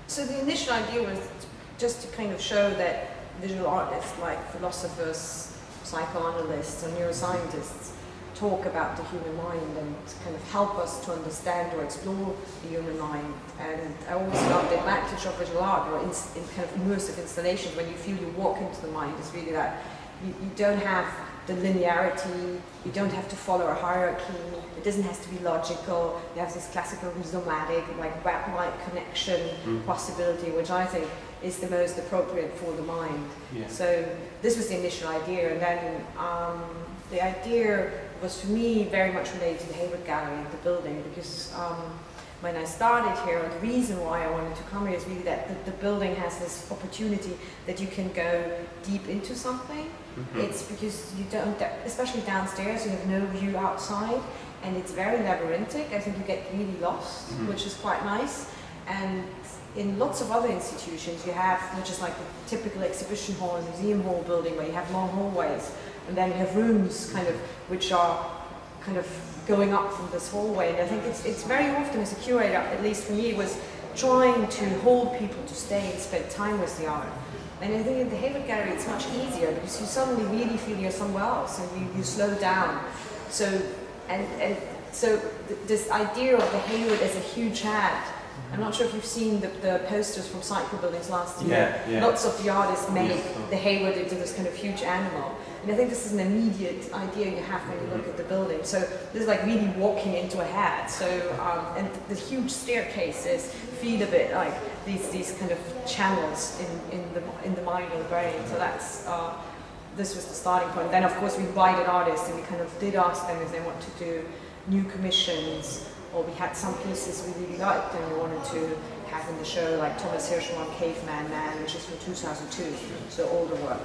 So the initial idea was just to kind of show that visual artists like philosophers, psychoanalysts, or neuroscientists talk about the human mind and kind of help us to understand or explore the human mind. And I always felt the advantage of visual art, or in kind of immersive installations, when you feel you walk into the mind, is really that you don't have the linearity, you don't have to follow a hierarchy, it doesn't have to be logical, you have this classical rhizomatic, like web-like connection possibility, which I think is the most appropriate for the mind. Yeah. So this was the initial idea, and then the idea was for me very much related to the Hayward Gallery and the building, because when I started here, the reason why I wanted to come here is really that the building has this opportunity that you can go deep into something. It's because you don't, especially downstairs, you have no view outside, and it's very labyrinthic. I think you get really lost, which is quite nice. And in lots of other institutions, you have, which is like the typical exhibition hall and museum hall building, where you have long hallways, and then you have rooms kind of which are kind of going up from this hallway. And I think it's very often, as a curator, at least for me, was trying to hold people to stay and spend time with the art. And I think in the Hayward Gallery it's much easier, because you suddenly really feel you're somewhere else, and you slow down. So this idea of the Hayward as a huge hat, I'm not sure if you've seen the posters from Cycle Buildings last year. Yeah. Lots of the artists made the Hayward into this kind of huge animal. And I think this is an immediate idea you have when you look at the building. So this is like really walking into a hat. So and the huge staircases feel a bit like these kind of channels in the mind or the brain. So that's this was the starting point. Then of course we invited artists, and we kind of did ask them if they want to do new commissions, or we had some pieces we really liked and we wanted to have in the show, like Thomas Hirschhorn, Caveman Man, which is from 2002, so older work.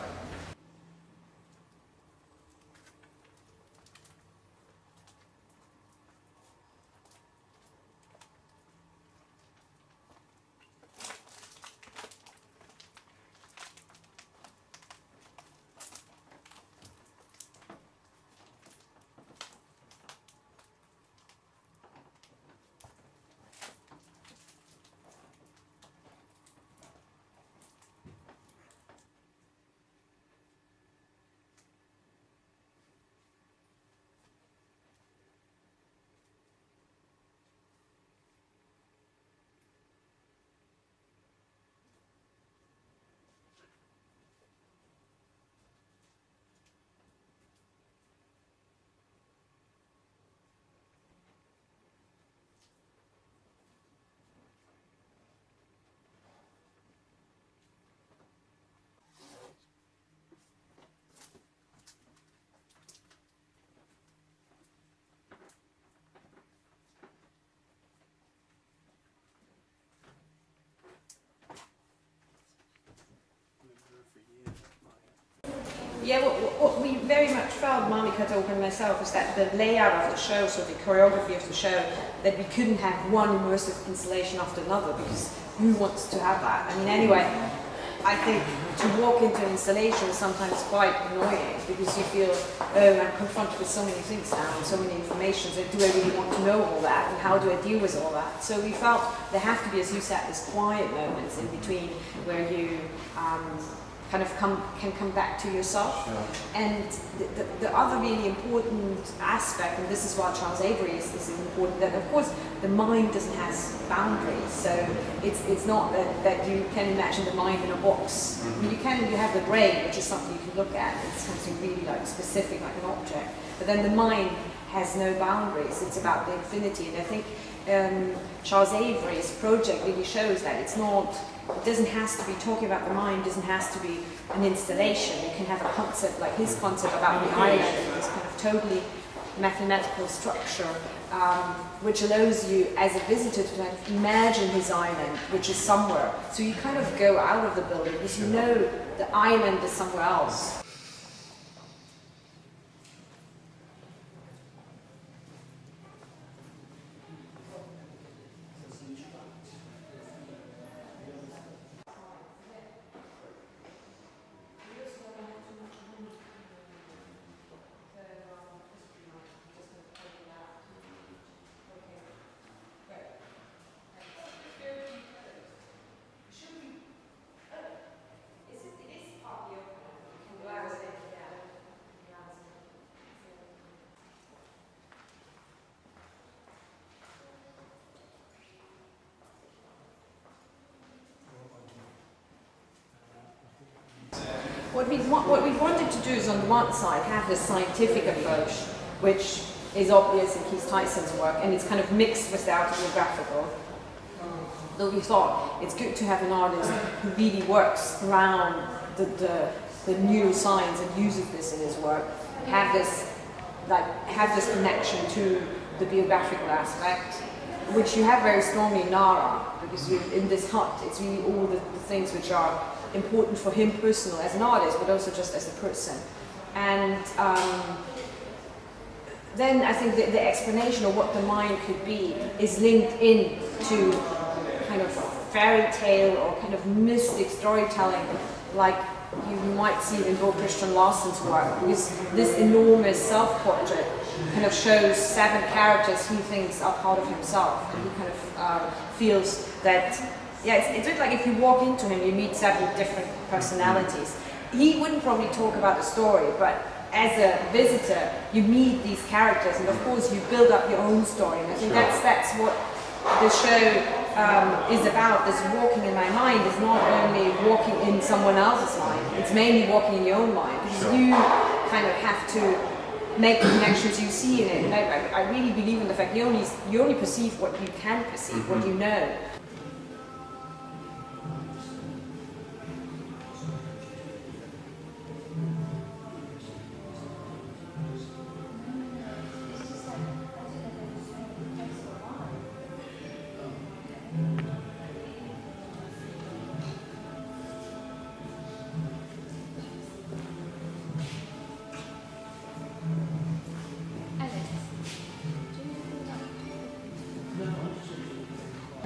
Yeah, what we very much felt, Monica Token and myself, is that the layout of the show, so the choreography of the show, that we couldn't have one immersive installation after another, because who wants to have that? I mean, anyway, I think to walk into an installation is sometimes quite annoying, because you feel, oh, I'm confronted with so many things now, and so many information, and do I really want to know all that, and how do I deal with all that? So we felt there have to be, as you said, these quiet moments in between where you kind of can come back to yourself. Sure. And the other really important aspect, and this is why Charles Avery is important, that of course the mind doesn't have boundaries. So it's not that you can imagine the mind in a box. I mean, you have the brain, which is something you can look at. It's something really like specific, like an object. But then the mind has no boundaries. It's about the infinity. And I think Charles Avery's project really shows that it doesn't have to be talking about the mind, doesn't have to be an installation. You can have a concept like his concept about the island, this kind of totally mathematical structure, which allows you as a visitor to imagine his island, which is somewhere. So you kind of go out of the building because you know the island is somewhere else. what we wanted to do is, on the one side, have this scientific approach, which is obvious in Keith Tyson's work, and it's kind of mixed with the autobiographical. Though we thought it's good to have an artist who really works around the neuroscience and uses this in his work, have this connection to the biographical aspect, which you have very strongly in Nara, because in this hut, it's really all the things which are important for him personally as an artist, but also just as a person. And then I think the explanation of what the mind could be is linked in to kind of fairy tale or kind of mystic storytelling, like you might see in Bo Christian Larsson's work, because this enormous self-portrait kind of shows 7 characters he thinks are part of himself, and he kind of feels that, yeah, it's a bit like if you walk into him, you meet 7 different personalities. He wouldn't probably talk about the story, but as a visitor, you meet these characters, and of course you build up your own story, and I think that's what the show is about. This walking in my mind is not only walking in someone else's mind, it's mainly walking in your own mind, because you kind of have to make the connections you see in it. And I really believe in the fact you only perceive what you can perceive, what you know.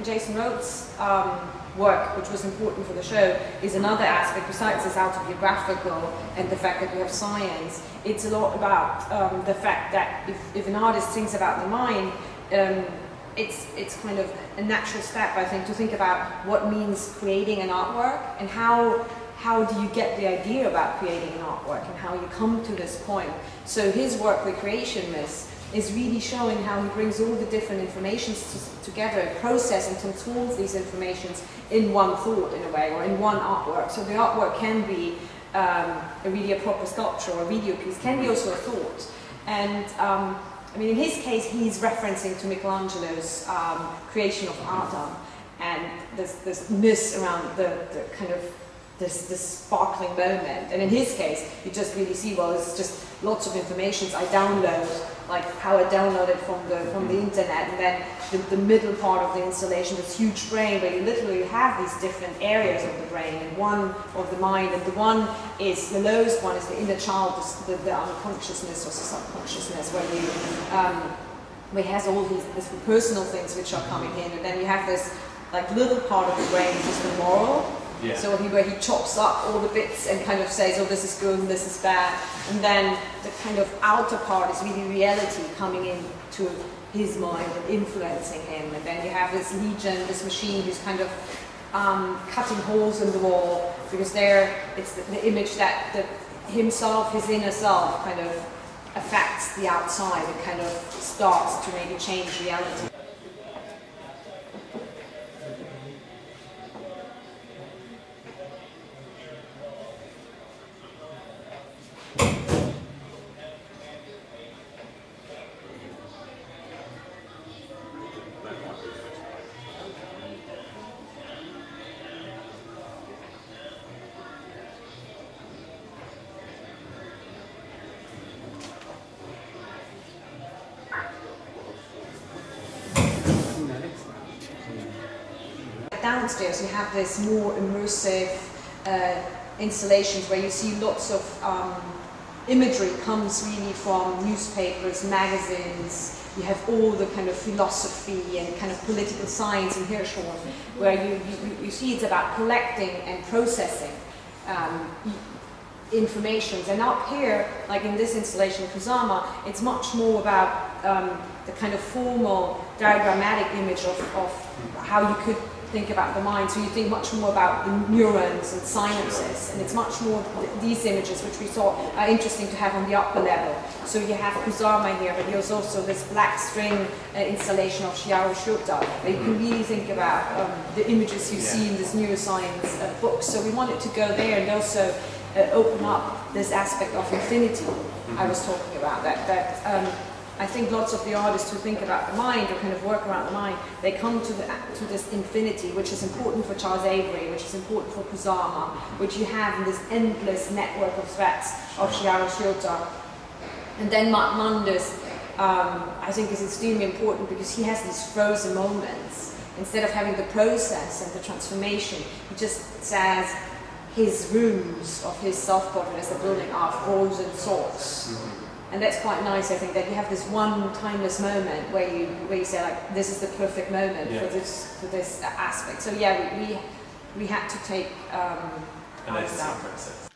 Jason Rhoades' work, which was important for the show, is another aspect besides this autobiographical and the fact that we have science. It's a lot about the fact that if an artist thinks about the mind, it's kind of a natural step, I think, to think about what means creating an artwork and how do you get the idea about creating an artwork and how you come to this point. So his work, The Creation Myth, is really showing how he brings all the different informations together and process and transforms these informations in one thought, in a way, or in one artwork. So the artwork can be really a proper sculpture or a video piece, can be also a thought. And I mean, in his case, he's referencing to Michelangelo's creation of Adam, and this myth around the kind of this sparkling moment. And in his case, you just really see, well, it's just lots of informations I download, like how I downloaded from the internet, and then the middle part of the installation, this huge brain where you literally have these different areas of the brain, and one of the mind, and the one is, the lowest one is the inner child, the unconsciousness or subconsciousness, where he has all these personal things which are coming in, and then you have this like little part of the brain, which is the moral. Yeah. So where he chops up all the bits and kind of says, oh, this is good and this is bad. And then the kind of outer part is really reality coming into his mind and influencing him. And then you have this legion, this machine who's kind of cutting holes in the wall, because there it's the image that himself, his inner self, kind of affects the outside and kind of starts to maybe change reality. Downstairs you have this more immersive installations where you see lots of imagery comes really from newspapers, magazines. You have all the kind of philosophy and kind of political science in Hirschhorn, where you see it's about collecting and processing informations. And up here, like in this installation, Kusama, it's much more about the kind of formal diagrammatic image of how you could think about the mind. So you think much more about the neurons and synapses, and it's much more these images which we thought are interesting to have on the upper level. So you have Kusama here, but there's also this black string installation of Chiharu Shiota, where you can really think about the images you see in this neuroscience book. So we wanted to go there, and also open up this aspect of infinity I was talking about. I think lots of the artists who think about the mind or kind of work around the mind, they come to this infinity, which is important for Charles Avery, which is important for Kusama, which you have in this endless network of threads of Chiharu Shiota. And then Manders, I think, is extremely important because he has these frozen moments. Instead of having the process and the transformation, he just says his rooms of his self-portrait as a building are frozen thoughts. And that's quite nice, I think, that you have this one timeless moment where you say, like, this is the perfect moment for this aspect. So yeah, we had to take and it's the process.